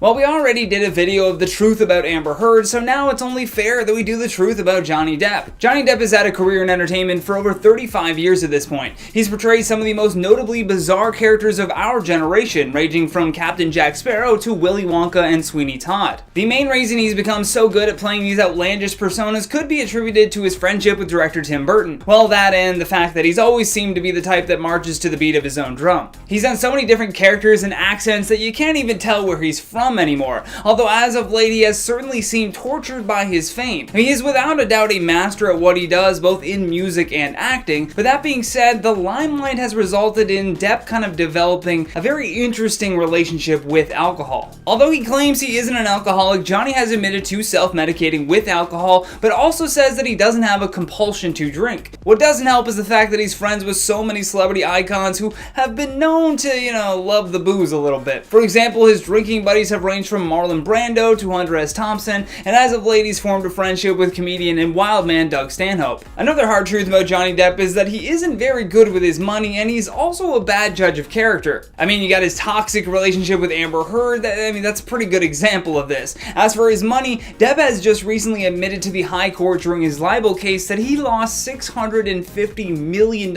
Well, we already did a video of the truth about Amber Heard, so now it's only fair that we do the truth about Johnny Depp. Johnny Depp has had a career in entertainment for over 35 years at this point. He's portrayed some of the most notably bizarre characters of our generation, ranging from Captain Jack Sparrow to Willy Wonka and Sweeney Todd. The main reason he's become so good at playing these outlandish personas could be attributed to his friendship with director Tim Burton. Well, that and the fact that he's always seemed to be the type that marches to the beat of his own drum. He's done so many different characters and accents that you can't even tell where he's from anymore, although as of late he has certainly seemed tortured by his fame. He is without a doubt a master at what he does, both in music and acting, but that being said, the limelight has resulted in Depp kind of developing a very interesting relationship with alcohol. Although he claims he isn't an alcoholic, Johnny has admitted to self-medicating with alcohol, but also says that he doesn't have a compulsion to drink. What doesn't help is the fact that he's friends with so many celebrity icons who have been known to, love the booze a little bit. For example, his drinking buddies have ranged from Marlon Brando to Hunter S. Thompson, and as of late he's formed a friendship with comedian and wild man Doug Stanhope. Another hard truth about Johnny Depp is that he isn't very good with his money, and he's also a bad judge of character. I mean, you got his toxic relationship with Amber Heard, that's a pretty good example of this. As for his money, Depp has just recently admitted to the High Court during his libel case that he lost $650 million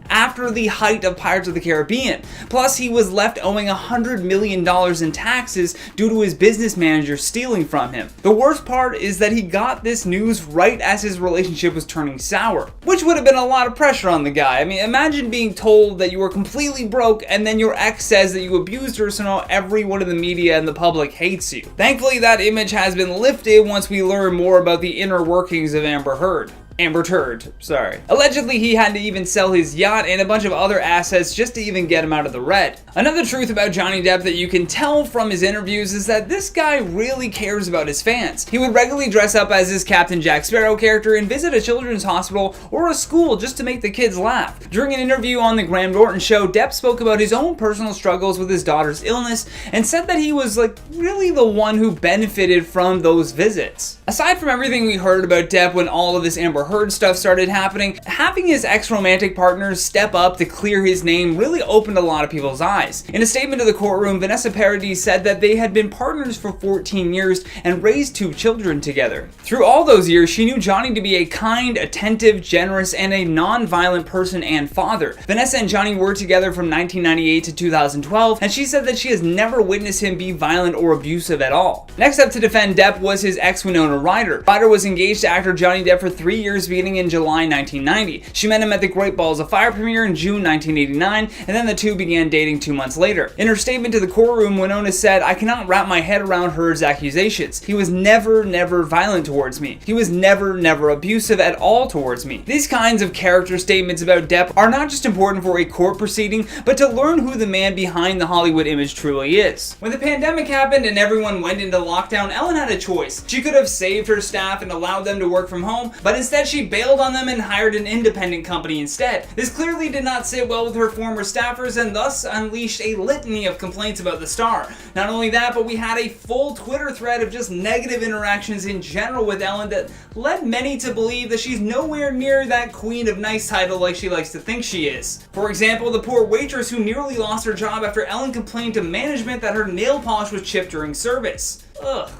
after the height of Pirates of the Caribbean. Plus, he was left owing $100 million in taxes due to his business manager stealing from him. The worst part is that he got this news right as his relationship was turning sour, which would have been a lot of pressure on the guy. I mean, imagine being told that you were completely broke and then your ex says that you abused her, so now everyone in the media and the public hates you. Thankfully, that image has been lifted once we learn more about the inner workings of Amber Heard. Amber Turd, sorry. Allegedly, he had to even sell his yacht and a bunch of other assets just to even get him out of the red. Another truth about Johnny Depp that you can tell from his interviews is that this guy really cares about his fans. He would regularly dress up as his Captain Jack Sparrow character and visit a children's hospital or a school just to make the kids laugh. During an interview on the Graham Norton show, Depp spoke about his own personal struggles with his daughter's illness and said that he was really the one who benefited from those visits. Aside from everything we heard about Depp when all of this Amber Heard stuff started happening, having his ex-romantic partners step up to clear his name really opened a lot of people's eyes. In a statement to the courtroom, Vanessa Paradis said that they had been partners for 14 years and raised 2 children together. Through all those years, she knew Johnny to be a kind, attentive, generous, and a non-violent person and father. Vanessa and Johnny were together from 1998 to 2012, and she said that she has never witnessed him be violent or abusive at all. Next up to defend Depp was his ex Winona Ryder. Ryder was engaged to actor Johnny Depp for 3 years beginning in July 1990. She met him at the Great Balls of Fire premiere in June 1989, and then the two began dating 2 months later. In her statement to the courtroom, Winona said, "I cannot wrap my head around Heard's accusations. He was never violent towards me. He was never abusive at all towards me." These kinds of character statements about Depp are not just important for a court proceeding, but to learn who the man behind the Hollywood image truly is. When the pandemic happened and everyone went into lockdown, Ellen had a choice. She could have saved her staff and allowed them to work from home, but instead she bailed on them and hired an independent company instead. This clearly did not sit well with her former staffers and thus unleashed a litany of complaints about the star. Not only that, but we had a full Twitter thread of just negative interactions in general with Ellen that led many to believe that she's nowhere near that Queen of Nice title like she likes to think she is. For example, the poor waitress who nearly lost her job after Ellen complained to management that her nail polish was chipped during service. Ugh.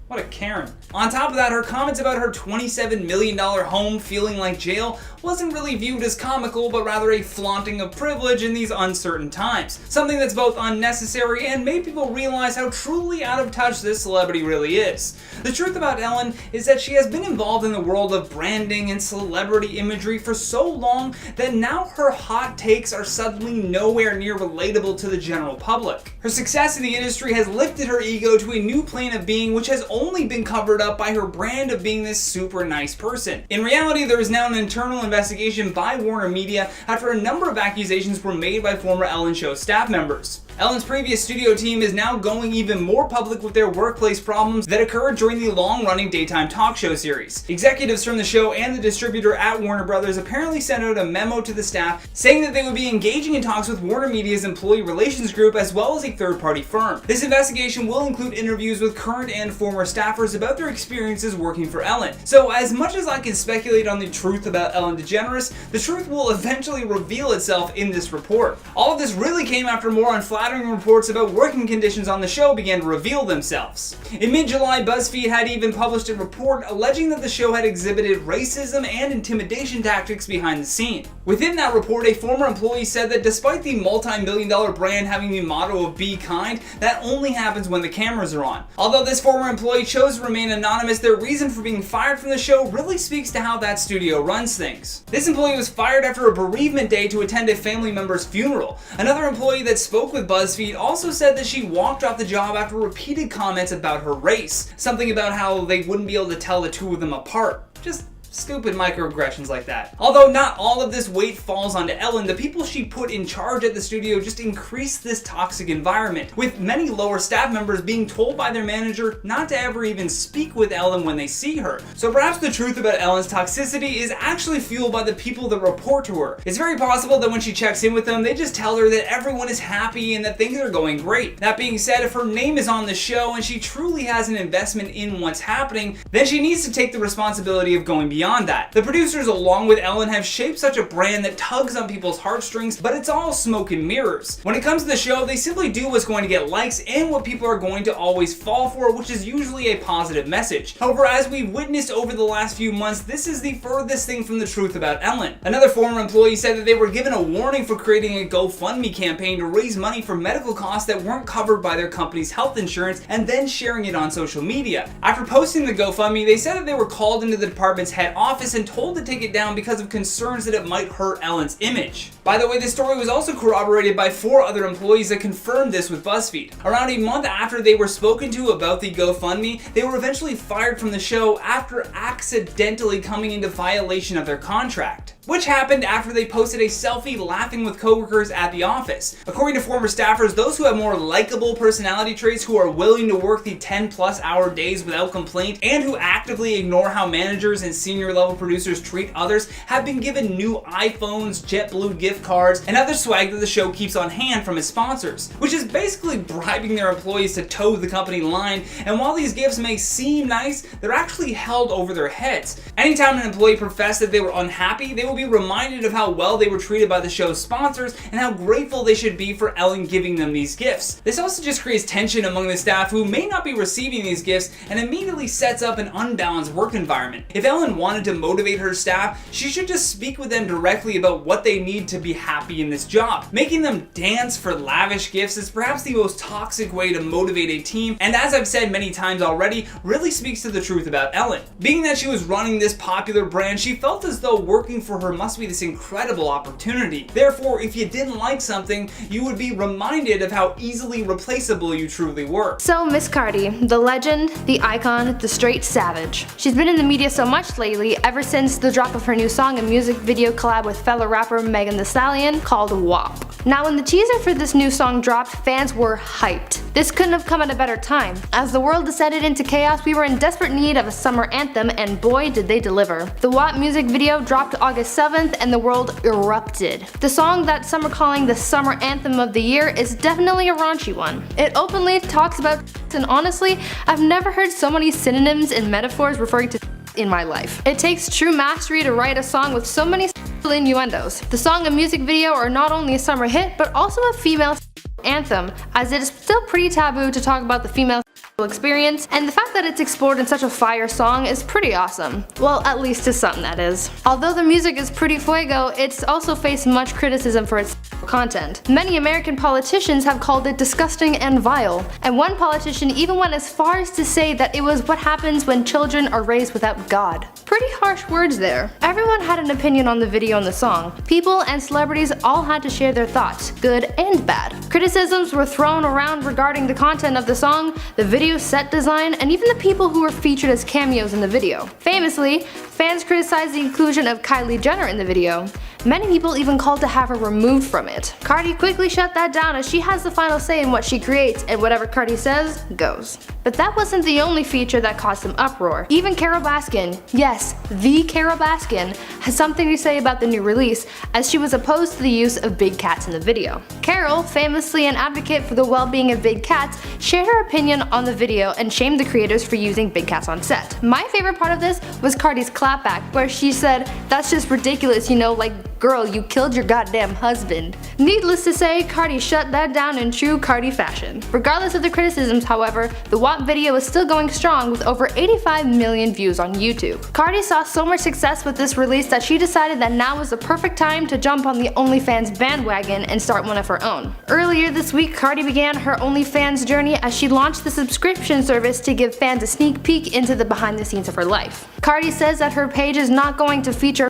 What a Karen. On top of that, her comments about her $27 million home feeling like jail wasn't really viewed as comical, but rather a flaunting of privilege in these uncertain times. Something that's both unnecessary and made people realize how truly out of touch this celebrity really is. The truth about Ellen is that she has been involved in the world of branding and celebrity imagery for so long that now her hot takes are suddenly nowhere near relatable to the general public. Her success in the industry has lifted her ego to a new plane of being, which has only been covered up by her brand of being this super nice person. In reality, there is now an internal investigation by Warner Media after a number of accusations were made by former Ellen Show staff members. Ellen's previous studio team is now going even more public with their workplace problems that occurred during the long-running daytime talk show series. Executives from the show and the distributor at Warner Brothers apparently sent out a memo to the staff saying that they would be engaging in talks with Warner Media's employee relations group as well as a third-party firm. This investigation will include interviews with current and former staffers about their experiences working for Ellen. So as much as I can speculate on the truth about Ellen DeGeneres, the truth will eventually reveal itself in this report. All of this really came after more on Flash unflattering reports about working conditions on the show began to reveal themselves. In mid-July, BuzzFeed had even published a report alleging that the show had exhibited racism and intimidation tactics behind the scene. Within that report, a former employee said that despite the multi-million-dollar brand having the motto of "be kind," that only happens when the cameras are on. Although this former employee chose to remain anonymous, their reason for being fired from the show really speaks to how that studio runs things. This employee was fired after a bereavement day to attend a family member's funeral. Another employee that spoke with BuzzFeed also said that she walked off the job after repeated comments about her race, something about how they wouldn't be able to tell the two of them apart. Just stupid microaggressions like that. Although not all of this weight falls onto Ellen, the people she put in charge at the studio just increased this toxic environment, with many lower staff members being told by their manager not to ever even speak with Ellen when they see her. So perhaps the truth about Ellen's toxicity is actually fueled by the people that report to her. It's very possible that when she checks in with them, they just tell her that everyone is happy and that things are going great. That being said, if her name is on the show and she truly has an investment in what's happening, then she needs to take the responsibility of going beyond that. The producers, along with Ellen, have shaped such a brand that tugs on people's heartstrings, but it's all smoke and mirrors. When it comes to the show, they simply do what's going to get likes and what people are going to always fall for, which is usually a positive message. However, as we've witnessed over the last few months, this is the furthest thing from the truth about Ellen. Another former employee said that they were given a warning for creating a GoFundMe campaign to raise money for medical costs that weren't covered by their company's health insurance, and then sharing it on social media. After posting the GoFundMe, they said that they were called into the department's head office and told to take it down because of concerns that it might hurt Ellen's image. By the way, this story was also corroborated by 4 other employees that confirmed this with BuzzFeed. Around a month after they were spoken to about the GoFundMe, they were eventually fired from the show after accidentally coming into violation of their contract, which happened after they posted a selfie laughing with coworkers at the office. According to former staffers, those who have more likable personality traits, who are willing to work the 10+ hour days without complaint, and who actively ignore how managers and senior level producers treat others, have been given new iPhones, JetBlue gift cards, and other swag that the show keeps on hand from its sponsors, which is basically bribing their employees to toe the company line. And while these gifts may seem nice, they're actually held over their heads. Anytime an employee professed that they were unhappy, they will be reminded of how well they were treated by the show's sponsors and how grateful they should be for Ellen giving them these gifts. This also just creates tension among the staff who may not be receiving these gifts, and immediately sets up an unbalanced work environment. If Ellen wanted to motivate her staff, she should just speak with them directly about what they need to be happy in this job. Making them dance for lavish gifts is perhaps the most toxic way to motivate a team, and as I've said many times already, really speaks to the truth about Ellen. Being that she was running this popular brand, she felt as though working for her must be this incredible opportunity. Therefore, if you didn't like something, you would be reminded of how easily replaceable you truly were. So Miss Cardi, the legend, the icon, the straight savage. She's been in the media so much lately, ever since the drop of her new song and music video collab with fellow rapper Megan Thee Stallion called WAP. Now when the teaser for this new song dropped, fans were hyped. This couldn't have come at a better time. As the world descended into chaos, we were in desperate need of a summer anthem, and boy did they deliver. The WAP music video dropped August 7th and the world erupted. The song that some are calling the summer anthem of the year is definitely a raunchy one. It openly talks about and honestly, I've never heard so many synonyms and metaphors referring to in my life. It takes true mastery to write a song with so many innuendos. The song and music video are not only a summer hit, but also a female anthem, as it is still pretty taboo to talk about the female experience, and the fact that it's explored in such a fire song is pretty awesome. Well, at least to some, that is. Although the music is pretty fuego, it's also faced much criticism for its content. Many American politicians have called it disgusting and vile, and one politician even went as far as to say that it was what happens when children are raised without God. Pretty harsh words there. Everyone had an opinion on the video and the song. People and celebrities all had to share their thoughts, good and bad. Criticisms were thrown around regarding the content of the song, the video set design, and even the people who were featured as cameos in the video. Famously, fans criticized the inclusion of Kylie Jenner in the video. Many people even called to have her removed from it. Cardi quickly shut that down, as she has the final say in what she creates, and whatever Cardi says, goes. But that wasn't the only feature that caused some uproar. Even Carole Baskin, yes, the Carole Baskin, has something to say about the new release, as she was opposed to the use of big cats in the video. Carole, famously an advocate for the well-being of big cats, shared her opinion on the video and shamed the creators for using big cats on set. My favorite part of this was Cardi's clapback, where she said, "That's just ridiculous, you know, like, girl, you killed your goddamn husband." Needless to say, Cardi shut that down in true Cardi fashion. Regardless of the criticisms, however, the WAP video is still going strong with over 85 million views on YouTube. Cardi saw so much success with this release that she decided that now was the perfect time to jump on the OnlyFans bandwagon and start one of her own. Earlier this week, Cardi began her OnlyFans journey as she launched the subscription service to give fans a sneak peek into the behind the scenes of her life. Cardi says that her page is not going to feature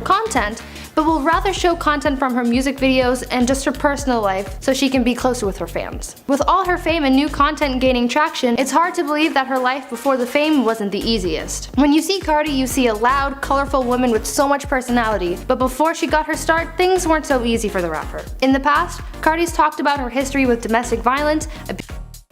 content, but will rather show content from her music videos and just her personal life so she can be closer with her fans. With all her fame and new content gaining traction, it's hard to believe that her life before the fame wasn't the easiest. When you see Cardi, you see a loud, colorful woman with so much personality, but before she got her start, things weren't so easy for the rapper. In the past, Cardi's talked about her history with domestic violence,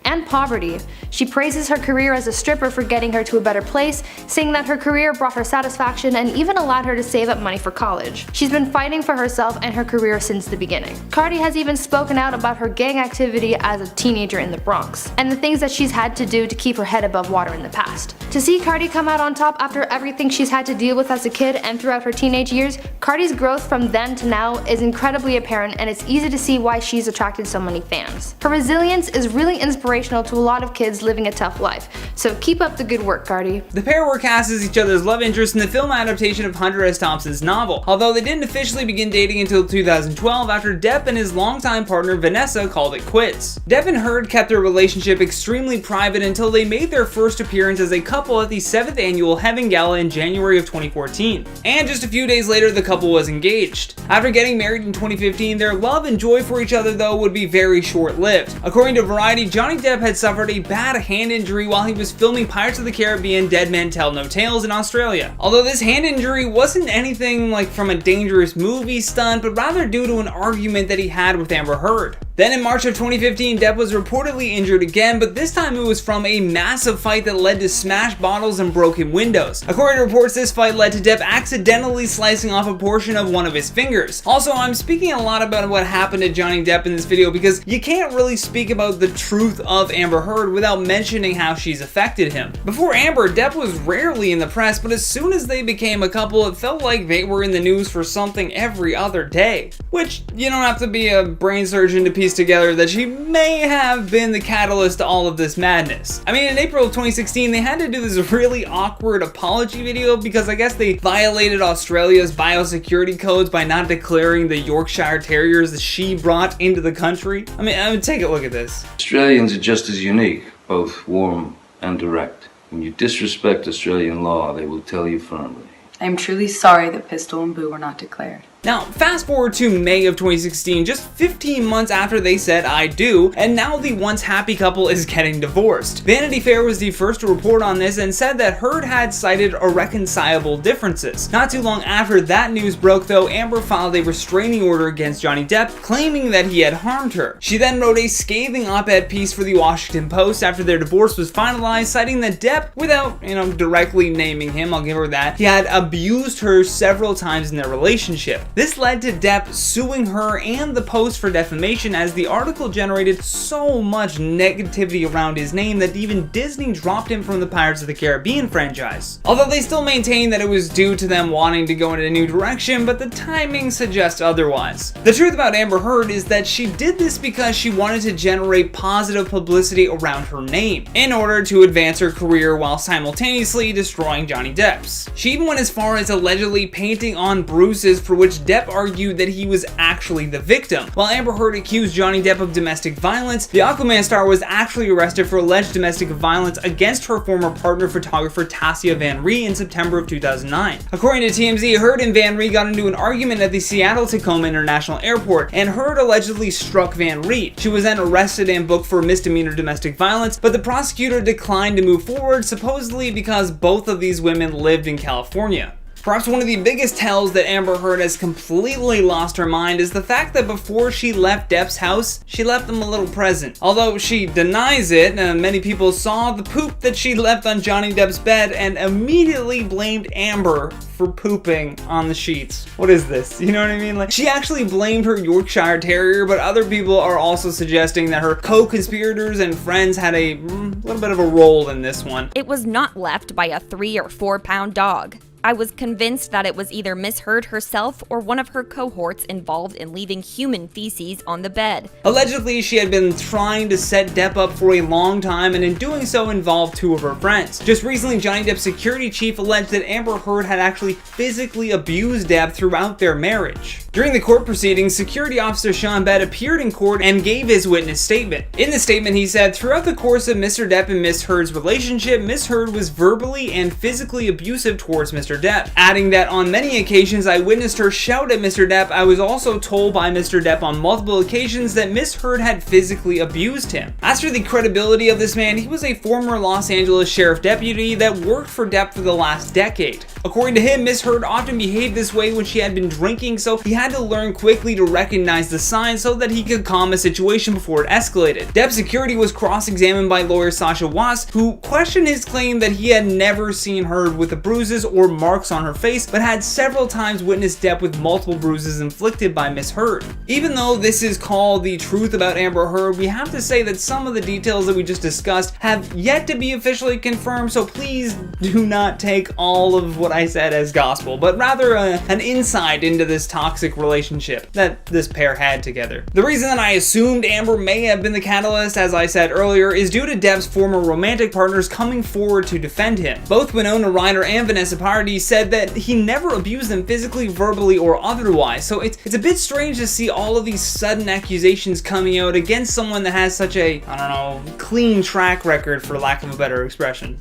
and poverty. She praises her career as a stripper for getting her to a better place, saying that her career brought her satisfaction and even allowed her to save up money for college. She's been fighting for herself and her career since the beginning. Cardi has even spoken out about her gang activity as a teenager in the Bronx, and the things that she's had to do to keep her head above water in the past. To see Cardi come out on top after everything she's had to deal with as a kid and throughout her teenage years, Cardi's growth from then to now is incredibly apparent, and it's easy to see why she's attracted so many fans. Her resilience is really inspirational to a lot of kids living a tough life, so keep up the good work, Cardi. The pair were cast as each other's love interest in the film adaptation of Hunter S. Thompson's novel, although they didn't officially begin dating until 2012 after Depp and his longtime partner Vanessa called it quits. Depp and Heard kept their relationship extremely private until they made their first appearance as a couple at the 7th annual Heaven Gala in January of 2014. And just a few days later, the couple was engaged. After getting married in 2015, their love and joy for each other though would be very short-lived. According to Variety, Johnny Depp had suffered a bad hand injury while he was filming Pirates of the Caribbean: Dead Men Tell No Tales in Australia. Although this hand injury wasn't anything like from a dangerous movie stunt, but rather due to an argument that he had with Amber Heard. Then in March of 2015, Depp was reportedly injured again, but this time it was from a massive fight that led to smashed bottles and broken windows. According to reports, this fight led to Depp accidentally slicing off a portion of one of his fingers. Also, I'm speaking a lot about what happened to Johnny Depp in this video because you can't really speak about the truth of Amber Heard without mentioning how she's affected him. Before Amber, Depp was rarely in the press, but as soon as they became a couple, it felt like they were in the news for something every other day. Which, you don't have to be a brain surgeon to piece together that she may have been the catalyst to all of this madness. I mean, in April of 2016, they had to do this really awkward apology video because I guess they violated Australia's biosecurity codes by not declaring the Yorkshire Terriers that she brought into the country. I mean, take a look at this. Australians are just as unique, both warm and direct. When you disrespect Australian law, they will tell you firmly. I am truly sorry that Pistol and Boo were not declared. Now, fast forward to May of 2016, just 15 months after they said I do, and now the once happy couple is getting divorced. Vanity Fair was the first to report on this and said that Heard had cited irreconcilable differences. Not too long after that news broke though, Amber filed a restraining order against Johnny Depp, claiming that he had harmed her. She then wrote a scathing op-ed piece for the Washington Post after their divorce was finalized, citing that Depp, without, directly naming him, I'll give her that, he had abused her several times in their relationship. This led to Depp suing her and the Post for defamation, as the article generated so much negativity around his name that even Disney dropped him from the Pirates of the Caribbean franchise. Although they still maintain that it was due to them wanting to go in a new direction, but the timing suggests otherwise. The truth about Amber Heard is that she did this because she wanted to generate positive publicity around her name, in order to advance her career while simultaneously destroying Johnny Depp's. She even went as far as allegedly painting on bruises for which Depp argued that he was actually the victim. While Amber Heard accused Johnny Depp of domestic violence, the Aquaman star was actually arrested for alleged domestic violence against her former partner photographer Tassia Van Ree in September of 2009. According to TMZ, Heard and Van Ree got into an argument at the Seattle-Tacoma International Airport, and Heard allegedly struck Van Ree. She was then arrested and booked for misdemeanor domestic violence, but the prosecutor declined to move forward, supposedly because both of these women lived in California. Perhaps one of the biggest tells that Amber Heard has completely lost her mind is the fact that before she left Depp's house, she left him a little present. Although she denies it, many people saw the poop that she left on Johnny Depp's bed and immediately blamed Amber for pooping on the sheets. What is this? You know what I mean? Like, she actually blamed her Yorkshire Terrier, but other people are also suggesting that her co-conspirators and friends had a little bit of a role in this one. It was not left by a 3 or 4 pound dog. I was convinced that it was either Miss Heard herself or one of her cohorts involved in leaving human feces on the bed. Allegedly, she had been trying to set Depp up for a long time, and in doing so involved 2 of her friends. Just recently, Johnny Depp's security chief alleged that Amber Heard had actually physically abused Depp throughout their marriage. During the court proceedings, security officer Sean Bett appeared in court and gave his witness statement. In the statement, he said, "Throughout the course of Mr. Depp and Miss Heard's relationship, Miss Heard was verbally and physically abusive towards Mr. Depp," adding that on many occasions I witnessed her shout at Mr. Depp. I was also told by Mr. Depp on multiple occasions that Miss Heard had physically abused him. As for the credibility of this man, he was a former Los Angeles sheriff deputy that worked for Depp for the last decade. According to him, Miss Heard often behaved this way when she had been drinking, so he had to learn quickly to recognize the signs so that he could calm a situation before it escalated. Depp's security was cross-examined by lawyer Sasha Wass, who questioned his claim that he had never seen Heard with the bruises or marks on her face, but had several times witnessed Depp with multiple bruises inflicted by Miss Heard. Even though this is called the truth about Amber Heard, we have to say that some of the details that we just discussed have yet to be officially confirmed, so please do not take all of what I said as gospel, but rather an insight into this toxic relationship that this pair had together. The reason that I assumed Amber may have been the catalyst, as I said earlier, is due to Depp's former romantic partners coming forward to defend him. Both Winona Ryder and Vanessa Paradis said that he never abused them physically, verbally, or otherwise, so it's a bit strange to see all of these sudden accusations coming out against someone that has such a, I don't know, clean track record, for lack of a better expression.